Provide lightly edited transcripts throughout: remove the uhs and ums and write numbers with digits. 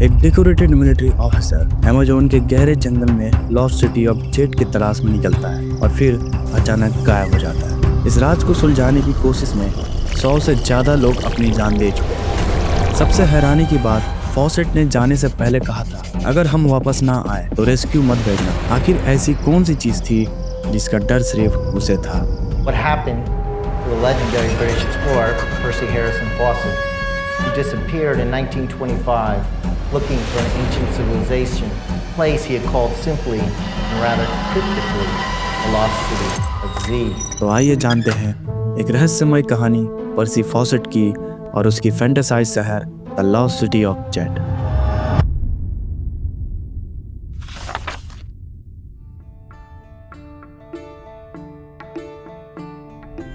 एक decorated military officer Amazon के गहरे जंगल में लॉस्ट सिटी ऑफ जेट की तलाश में निकलता है और फिर अचानक गायब हो जाता है। इस राज को सुलझाने की कोशिश में 100 से ज़्यादा लोग अपनी जान दे चुके हैं। सबसे हैरानी की बात, फॉसेट ने जाने से पहले कहा था, अगर हम वापस ना आए तो रेस्क्यू मत भेजना। आखिर ऐसी कौन सी चीज़ थी जिसका डर सिर्फ उसे था? What happened to the legendary British explorer Percy Harrison Fawcett, who disappeared in 1925 looking for an ancient civilization, a place he had called simply and rather cryptically the lost city of Z. तो आइए जानते हैं एक रहस्यमय कहानी पर्सी faucet की और उसकी फैंटेसाइज शहर the lost city of Z.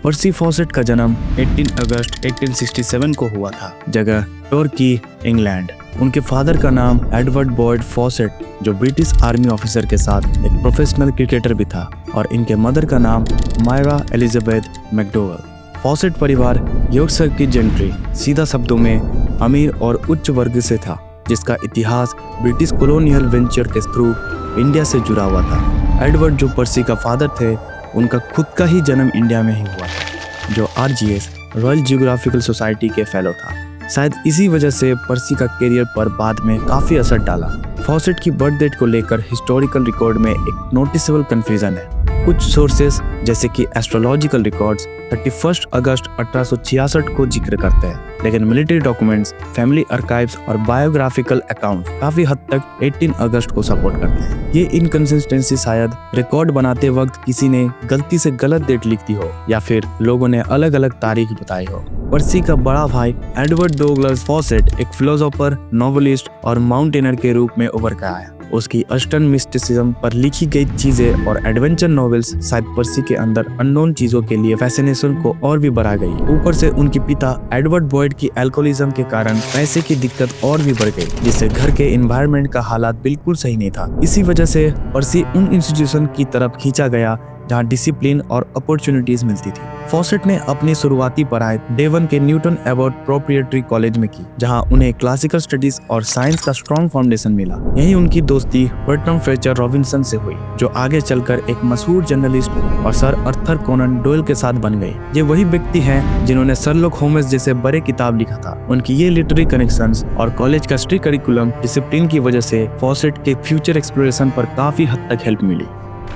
Percy Fawcett का जन्म 18 अगस्त 1867 को हुआ था, जगह टर्की, इंग्लैंड। उनके फादर का नाम एडवर्ड बॉयड फॉसेट, जो ब्रिटिश आर्मी ऑफिसर के साथ एक प्रोफेशनल क्रिकेटर भी था, और इनके मदर का नाम मायरा एलिजाबेथ मैकडोवेल। फॉसेट परिवार यॉर्कशायर की जेंट्री, सीधा शब्दों में अमीर और उच्च वर्ग से था, जिसका इतिहास ब्रिटिश कॉलोनियल वेंचर के थ्रू इंडिया से जुड़ा हुआ था। एडवर्ड, जो पर्सी का फादर थे, उनका खुद का ही जन्म इंडिया में ही हुआ था, जो RGS रॉयल जियोग्राफिकल सोसाइटी के फेलो था। शायद इसी वजह से पर्सी का करियर पर बाद में काफी असर डाला। फॉसेट की बर्थ डेट को लेकर हिस्टोरिकल रिकॉर्ड में एक नोटिसेबल कंफ्यूजन है। कुछ सोर्सेस जैसे कि एस्ट्रोलॉजिकल रिकॉर्ड्स 31 अगस्त 1866 को जिक्र करते हैं, लेकिन मिलिट्री डॉक्यूमेंट्स, फैमिली आर्काइव्स और बायोग्राफिकल अकाउंट काफी हद तक 18 अगस्त को सपोर्ट करते हैं। ये इनकंसिस्टेंसी शायद रिकॉर्ड बनाते वक्त किसी ने गलती से गलत डेट लिख दी हो या फिर लोगों ने अलग अलग तारीख बताई हो। पर्सी का बड़ा भाई एडवर्ड डगलस फॉसेट एक फिलोसोफर, नॉवेलिस्ट और माउंटेनर के रूप में उभर कर आया। उसकी ईस्टर्न मिस्टिसिज्म पर लिखी गई चीजें और एडवेंचर नॉवेल्स शायद पर्सी के अंदर अननोन चीजों के लिए फैसिनेशन को और भी बढ़ा गई। ऊपर से उनके पिता एडवर्ड बॉयड की अल्कोहलिज्म के कारण पैसे की दिक्कत और भी बढ़ गई, जिससे घर के एनवायरनमेंट का हालात बिल्कुल सही नहीं था। इसी वजह से पर्सी उन इंस्टीट्यूशन की तरफ खींचा गया जहां डिसिप्लिन और अपॉर्चुनिटीज मिलती थी। फॉसेट ने अपनी शुरुआती पढ़ाई डेवन के न्यूटन एबॉट प्रोप्रिएटरी कॉलेज में की, जहां उन्हें क्लासिकल स्टडीज और साइंस का स्ट्रॉन्ग फाउंडेशन मिला। यही उनकी दोस्ती बर्ट्रम फ्लेचर रॉबिन्सन से हुई, जो आगे चलकर एक मशहूर जर्नलिस्ट और सर आर्थर कोनन डॉयल के साथ बन गए। ये वही व्यक्ति हैं जिन्होंने शर्लॉक होम्स जैसे बड़े किताब लिखा था। उनकी ये लिटरेरी कनेक्शंस और कॉलेज का स्ट्रिक्ट करिकुलम डिसिप्लिन की वजह से फॉसेट के फ्यूचर एक्सप्लोरेशन पर काफी हद तक हेल्प मिली।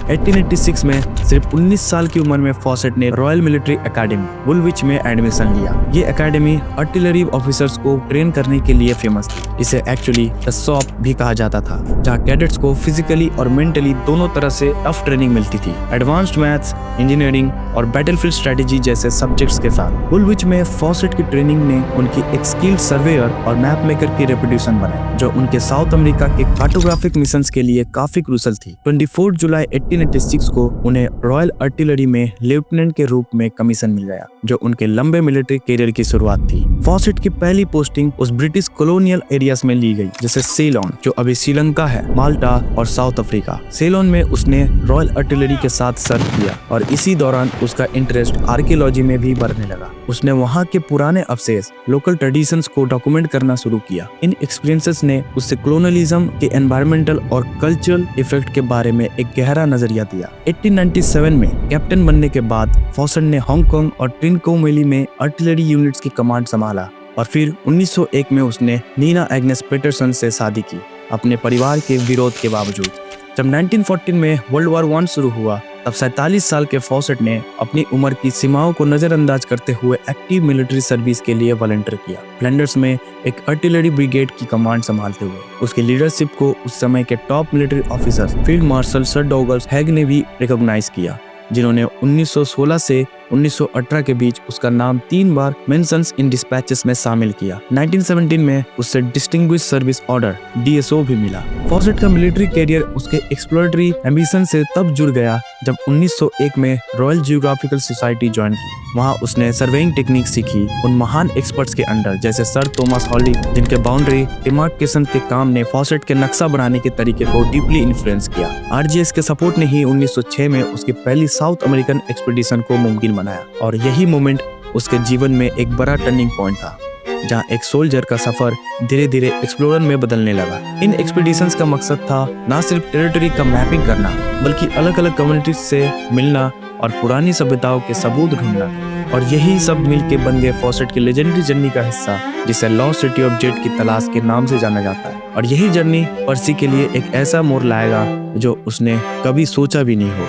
1886 में सिर्फ 19 साल की उम्र में फॉसेट ने रॉयल मिलिट्री एकेडमी वुलविच में एडमिशन लिया। ये एकेडमी आर्टिलरी ऑफिसर्स को ट्रेन करने के लिए फेमस थी। इसे एक्चुअली द शॉप भी कहा जाता था, जहाँ कैडेट्स को फिजिकली और मेंटली दोनों तरह से टफ ट्रेनिंग मिलती थी, एडवांस्ड मैथ्स, इंजीनियरिंग और बैटलफील्ड स्ट्रेटेजी जैसे सब्जेक्ट्स के साथ। वुलविच में फॉसेट की ट्रेनिंग ने उनकी एक स्किल्ड सर्वेयर और मैप मेकर की रेपुटेशन बनाई, जो उनके साउथ अमेरिका के कार्टोग्राफिक मिशंस के लिए काफी क्रूशल थी। 24 जुलाई 1886 को उन्हें रॉयल आर्टिलरी में लेफ्टिनेंट के रूप में कमीशन मिल गया, जो उनके लंबे मिलिट्री करियर की शुरुआत थी। फॉसेट की पहली पोस्टिंग उस ब्रिटिश कॉलोनियल एरियाज में ली गई, जैसे सेलोन, जो अभी श्रीलंका है, माल्टा और साउथ अफ्रीका। सेलोन में उसने रॉयल आर्टिलरी के साथ सर्व किया और इसी दौरान उसका इंटरेस्ट आर्कियोलॉजी में भी बढ़ने लगा। उसने वहाँ के पुराने अवशेष, लोकल ट्रेडिशंस को डॉक्यूमेंट करना शुरू किया। इन एक्सपीरियंसेस ने उससे कॉलोनियलिज्म के एनवायरमेंटल और कल्चरल इफेक्ट के बारे में एक गहरा नजरिया दिया। 1897 में कैप्टन बनने के बाद फॉसेट ने हांगकांग और ट्रिनकोमेली में आर्टिलरी यूनिट्स की कमांड संभाला और फिर 1901 में उसने नीना एग्नेस पीटरसन से शादी की, अपने परिवार के विरोध के बावजूद। जब 1914 में वर्ल्ड वॉर 1 शुरू हुआ, तब 47 साल के फॉसेट ने अपनी उम्र की सीमाओं को नजरअंदाज करते हुए एक्टिव मिलिट्री सर्विस के लिए वॉलंटियर किया। फ्लैंडर्स में एक आर्टिलरी ब्रिगेड की कमांड संभालते हुए उसकी लीडरशिप को उस समय के top military officers field marshal sir Douglas Haig ने भी रिकॉग्नाइज किया, जिन्होंने 1916 से 1918 के बीच उसका नाम 3 बार मेंशन्स इन डिस्पैचेस में शामिल किया। 1917 में उससे डिस्टिंग्विश सर्विस ऑर्डर DSO भी मिला। फॉसेट का मिलिट्री कैरियर उसके एक्सप्लोरेटरी एम्बिशन से तब जुड़ गया जब 1901 में रॉयल जियोग्राफिकल सोसाइटी ज्वाइन की। वहाँ उसने सर्वेइंग टेक्निक सीखी उन महान एक्सपर्ट्स के अंडर, जैसे सर थॉमस हॉली, जिनके बाउंड्री डिमार्केशन के काम ने फॉसेट के नक्शा बनाने के तरीके को डीपली इन्फ्लुएंस किया। RGS के सपोर्ट ने ही 1906 में उसकी पहली साउथ अमेरिकन एक्सपीडिशन को मुमकिन बनाया, और यही मोमेंट उसके जीवन में एक बड़ा टर्निंग पॉइंट था। जहां एक सोल्जर का सफर धीरे धीरे एक्सप्लोरर में बदलने लगा। इन एक्सपीडिशंस का मकसद था न सिर्फ टेरिटरी का मैपिंग करना, बल्कि अलग अलग कम्युनिटीज से मिलना और पुरानी सभ्यताओं के सबूत ढूंढना। और यही सब मिलके बन गए फॉसेट की लेजेंडरी जर्नी का हिस्सा, जिसे लॉस्ट सिटी ऑफ जेड की तलाश के नाम से जाना जाता है। और यही जर्नी पर्सी के लिए एक ऐसा मोड़ लाएगा जो उसने कभी सोचा भी नहीं हो।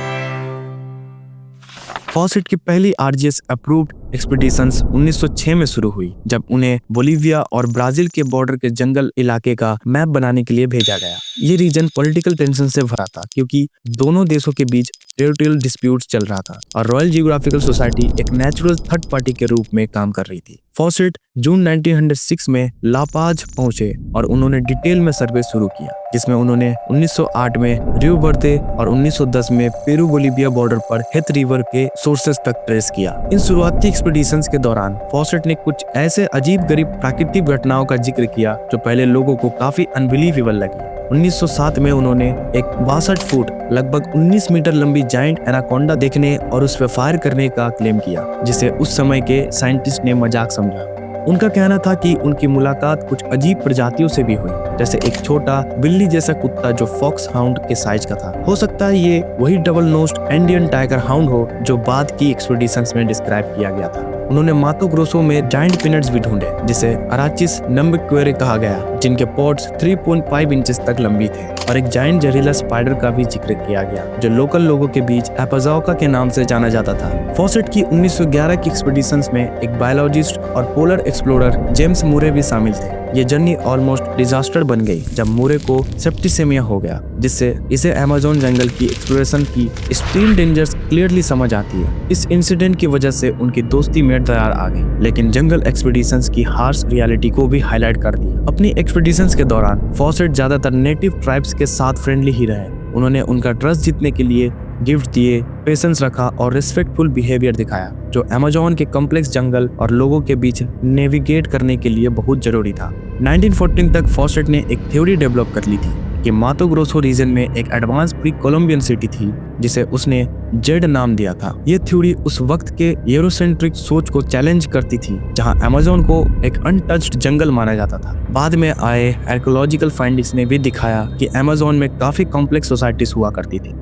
फॉसेट की पहली आरजीएस अप्रूव्ड एक्सपीडिशंस 1906 में शुरू हुई, जब उन्हें बोलीविया और ब्राजील के बॉर्डर के जंगल इलाके का मैप बनाने के लिए भेजा गया। ये रीजन पॉलिटिकल टेंशन से भरा था, क्योंकि दोनों देशों के बीच टेरिटोरियल डिस्प्यूट्स चल रहा था और रॉयल जियोग्राफिकल सोसाइटी एक नेचुरल थर्ड पार्टी के रूप में काम कर रही थी। फॉसेट जून 1906 में लापाज पहुंचे और उन्होंने डिटेल में सर्वे शुरू किया, जिसमें उन्होंने 1908 में रियो बर्ते और 1910 में पेरू बोलीविया बॉर्डर पर हेथ रिवर के सोर्सेस तक ट्रेस किया। इन शुरुआती एक्सपीडिशंस के दौरान फॉसेट ने कुछ ऐसे अजीब गरीब प्राकृतिक घटनाओं का जिक्र किया जो पहले लोगों को काफी अनबिलीवेबल लगी। 1907 में उन्होंने एक 62 फुट लगभग 19 मीटर लंबी जायंट एनाकोंडा देखने और उस पर फायर करने का क्लेम किया, जिसे उस समय के साइंटिस्ट ने मजाक समझा। उनका कहना था कि उनकी मुलाकात कुछ अजीब प्रजातियों से भी हुई, जैसे एक छोटा बिल्ली जैसा कुत्ता जो फॉक्स हाउंड के साइज का था। हो सकता है ये वही डबल नोस्ड इंडियन टाइगर हाउंड हो जो बाद की एक्सपीडिशंस में डिस्क्राइब किया गया था। उन्होंने मातो ग्रोसो में जायंट पिनट्स भी ढूंढे, जिसे अराचिस नम्बिक्वेरे कहा गया, जिनके पॉड्स 3.5 इंचेस तक लंबी थे। और एक जायंट जहरीला स्पाइडर का भी जिक्र किया गया, जो लोकल लोगों के बीच एपाजाओका के नाम से जाना जाता था। फॉसेट की 1911 की एक्सपीडिशंस में एक बायोलॉजिस्ट और पोलर एक्सप्लोरर जेम्स मूरे भी शामिल थे। ये जर्नी ऑलमोस्ट डिजास्टर बन गई जब मूरे को सेप्टिसेमिया हो गया, जिससे इसे अमेज़न जंगल की एक्सप्लोरेशन की एक्सट्रीम डेंजर्स क्लियरली समझ आती है। इस इंसिडेंट की वजह से उनकी दोस्ती में दरार आ गई, लेकिन जंगल एक्सपीडिशंस की हार्श रियलिटी को भी हाईलाइट कर दिया। अपनी एक्सपीडिशंस के दौरान फॉसेट ज्यादातर नेटिव ट्राइब्स के साथ फ्रेंडली ही रहे। उन्होंने उनका ट्रस्ट जीतने के लिए गिफ्ट दिए, पेशेंस रखा और रिस्पेक्टफुल बिहेवियर दिखाया, जो अमेज़न के कॉम्प्लेक्स जंगल और लोगों के बीच नेविगेट करने के लिए बहुत जरूरी था। 1914 तक फॉसेट ने एक थ्योरी डेवलप कर ली थी कि मातो ग्रोसो रीजन में एक एडवांस प्री कोलंबियन सिटी थी, जिसे उसने जेड नाम दिया था। ये थ्योरी उस वक्त के यूरोसेंट्रिक सोच को चैलेंज करती थी, जहां अमेज़न को एक अनटच्ड जंगल माना जाता था। बाद में आए आर्कियोलॉजिकल फाइंडिंग्स ने भी दिखाया कि अमेज़न में काफी कॉम्प्लेक्स सोसाइटीज हुआ करती थी।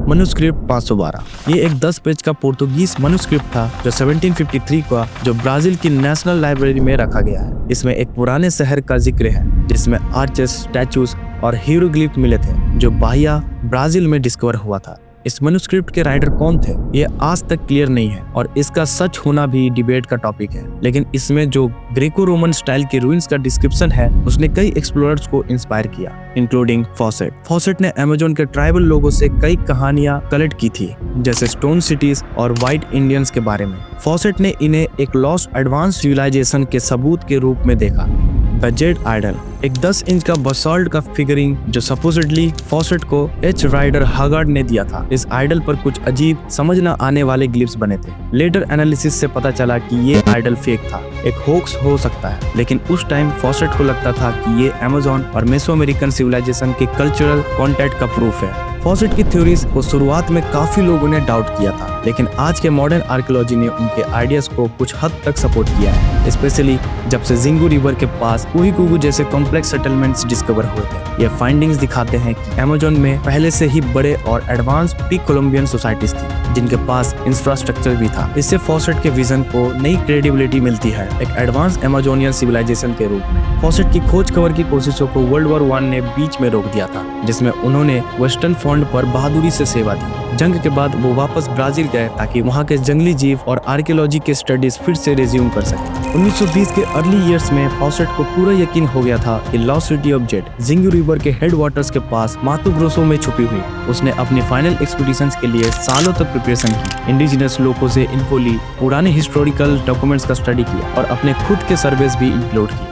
मनुस्क्रिप्ट 512। ये एक 10 पेज का पोर्तुगीज मनुस्क्रिप्ट था जो 1753 का जो ब्राजील की नेशनल लाइब्रेरी में रखा गया है। इसमें एक पुराने शहर का जिक्र है, जिसमें आर्चेस, स्टैचूज और हीरोग्लिफ मिले थे, जो बाहिया ब्राजील में डिस्कवर हुआ था। इस मनुस्क्रिप्ट के राइटर कौन थे ये आज तक क्लियर नहीं है, और इसका सच होना भी डिबेट का टॉपिक है। लेकिन इसमें जो ग्रेको रोमन स्टाइल के रूइंस का डिस्क्रिप्शन है, उसने कई एक्सप्लोरर्स को इंस्पायर किया, इंक्लूडिंग फॉसेट। फॉसेट ने अमेज़न के ट्राइबल लोगों से कई कहानियां कलेक्ट की थी, जैसे स्टोन सिटीज और व्हाइट इंडियंस के बारे में। फॉसेट ने इन्हें एक लॉस्ट एडवांस सिविलाइजेशन के सबूत के रूप में देखा। द जेड आइडल, एक 10 इंच का बसाल्ट का फिगरिंग जो सपोजिटली फॉसेट को एच राइडर हगार्ड ने दिया था। इस आइडल पर कुछ अजीब समझ न आने वाले ग्लिप्स बने थे। लेटर एनालिसिस से पता चला कि ये आइडल फेक था, एक होक्स हो सकता है, लेकिन उस टाइम फॉसेट को लगता था कि ये अमेज़न और मेसोअमेरिकन सिविलाइजेशन के कल्चरल कॉन्टैक्ट का प्रूफ है। फॉसेट की थ्योरीज को शुरुआत में काफी लोगों ने डाउट किया था, लेकिन आज के मॉडर्न आर्कियोलॉजी ने उनके आइडियाज को कुछ हद तक सपोर्ट किया है, स्पेशली जब से जिंगू रिवर के पास कुहिकुगु जैसे कॉम्प्लेक्स सेटलमेंट्स डिस्कवर हुए थे। ये फाइंडिंग्स दिखाते हैं कि अमेज़न में पहले से ही बड़े और एडवांस प्री कोलंबियन सोसाइटीज थी, जिनके पास इंफ्रास्ट्रक्चर भी था। इससे फॉसेट के विजन को नई क्रेडिबिलिटी मिलती है एक एडवांस अमेज़ोनियन सिविलाइजेशन के रूप में। फॉसेट की खोज खबर की कोशिशों को वर्ल्ड वॉर 1 ने बीच में रोक दिया था, जिसमें उन्होंने वेस्टर्न फ्रंट पर बहादुरी से सेवा दी। जंग के बाद वो वापस ब्राजील गए ताकि वहाँ के जंगली जीव और आर्कियोलॉजी के स्टडीज फिर से रिज्यूम कर सके। 1920 के अर्ली ईयर्स में फॉसेट को पूरा यकीन हो गया था कि lost city of Z Xingu river के हेडवाटर्स के पास मातो ग्रोसो में छुपी हुई। उसने अपनी फाइनल एक्सपीडिशंस के लिए सालों तक प्रिपरेशन की, इंडिजिनस लोगों से इन्फो ली, पुराने हिस्टोरिकल डॉक्यूमेंट्स का स्टडी किया और अपने खुद के सर्वेस भी इंक्लूड किए।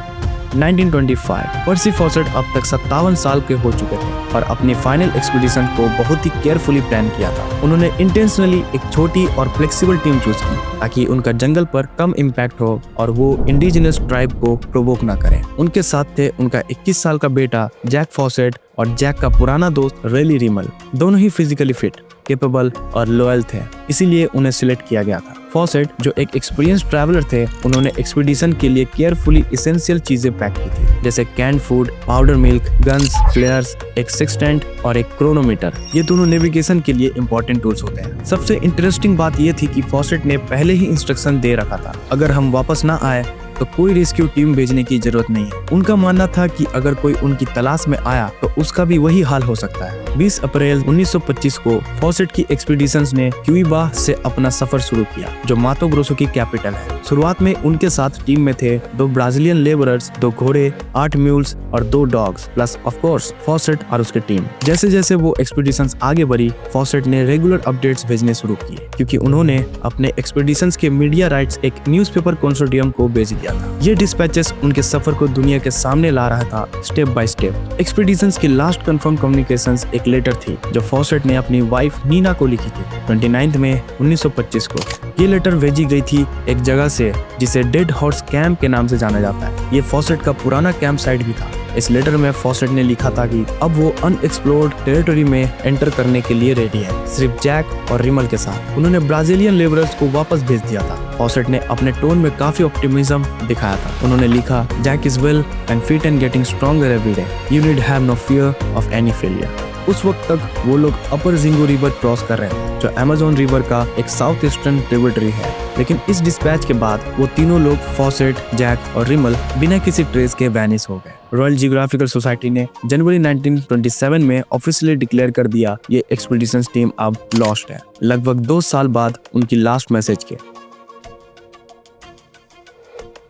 1925 पर्सी फॉसेट अब तक 57 साल के हो चुके थे और अपनी फाइनल एक्सपीडिशन को बहुत ही केयरफुली प्लान किया था। उन्होंने इंटेंशनली एक छोटी और फ्लेक्सिबल टीम चूज की ताकि उनका जंगल पर कम इम्पैक्ट हो और वो इंडिजिनस ट्राइब को प्रोवोक ना करें। उनके साथ थे उनका 21 साल का बेटा जैक फॉसेट और जैक का पुराना दोस्त रेली रिमल, दोनों ही फिजिकली फिट। कैपेबल और लॉयल थे, इसीलिए उन्हें सिलेक्ट किया गया था। फॉसेट जो एक एक्सपीरियंस्ड ट्रैवलर थे, उन्होंने एक्सपीडिशन के लिए केयरफुली इसेंशियल चीजें पैक की थी, जैसे canned food, powder milk, guns, flares, एक सेक्सटेंट और एक क्रोनोमीटर। ये दोनों नेविगेशन के लिए इंपॉर्टेंट टूल्स होते हैं। सबसे इंटरेस्टिंग बात ये थी कि फॉसेट ने पहले ही इंस्ट्रक्शन दे रखा था, अगर हम वापस ना आए तो कोई रेस्क्यू टीम भेजने की जरूरत नहीं है। उनका मानना था कि अगर कोई उनकी तलाश में आया तो उसका भी वही हाल हो सकता है। 20 अप्रैल 1925 को फॉसेट की एक्सपीडिशंस ने क्यूइबा से अपना सफर शुरू किया, जो मातो ग्रोसो की कैपिटल है। शुरुआत में उनके साथ टीम में थे 2 ब्राजीलियन लेबरर्स, 2 घोड़े, 8 म्यूल्स और 2 dogs, plus of course Fawcett और उसकी टीम। जैसे जैसे वो एक्सपीडिशंस आगे बढ़ी, फॉसेट ने रेगुलर अपडेट्स भेजने शुरू किए, क्योंकि उन्होंने अपने एक्सपीडिशंस के मीडिया राइट्स एक न्यूज़पेपर कंसोर्टियम को भेज दिया था। ये डिस्पैचेस उनके सफर को दुनिया के सामने ला रहा था, स्टेप बाय स्टेप। एक्सपीडिशंस की लास्ट कंफर्म कम्युनिकेशंस एक लेटर थी, जो फॉसेट ने अपनी वाइफ नीना को लिखी थी 29 मई 1925 को। ये लेटर भेजी गई थी एक जगह से जिसे डेड हॉर्स कैंप के नाम से जाना जाता है। ये फॉसेट का पुराना कैंप साइट भी था। इस लेटर में फॉसेट ने लिखा था कि अब वो अनएक्सप्लोर्ड टेरिटरी में एंटर करने के लिए रेडी है, सिर्फ जैक और रिमल के साथ। उन्होंने ब्राजीलियन लेबरर्स को वापस भेज दिया था। फॉसेट ने अपने टोन में काफी ऑप्टिमिज्म दिखाया था। उन्होंने लिखा, Jack is well and fit and getting stronger every day, you need have no fear of any failure. उस वक्त तक वो लोग अपर जिंगो रिवर क्रॉस कर रहे थे, जो अमेज़न रिवर का एक साउथ ईस्टर्न ट्रिब्यूटरी है। लेकिन इस डिस्पैच के बाद वो तीनों लोग, फॉसेट, जैक और रिमल, बिना किसी ट्रेस के वैनिश हो गए। रॉयल जियोग्राफिकल सोसाइटी ने जनवरी 1927 में ऑफिशियली डिक्लेयर कर दिया, ये एक्सपीडिशन टीम अब लॉस्ट है, लगभग 2 साल बाद उनकी लास्ट मैसेज के।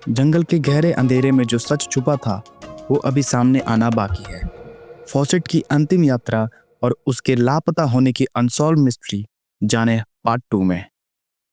जंगल के गहरे अंधेरे में जो सच छुपा था, वो अभी सामने आना बाकी है। फॉसेट की अंतिम यात्रा और उसके लापता होने की अनसॉल्व मिस्ट्री जाने पार्ट 2 में।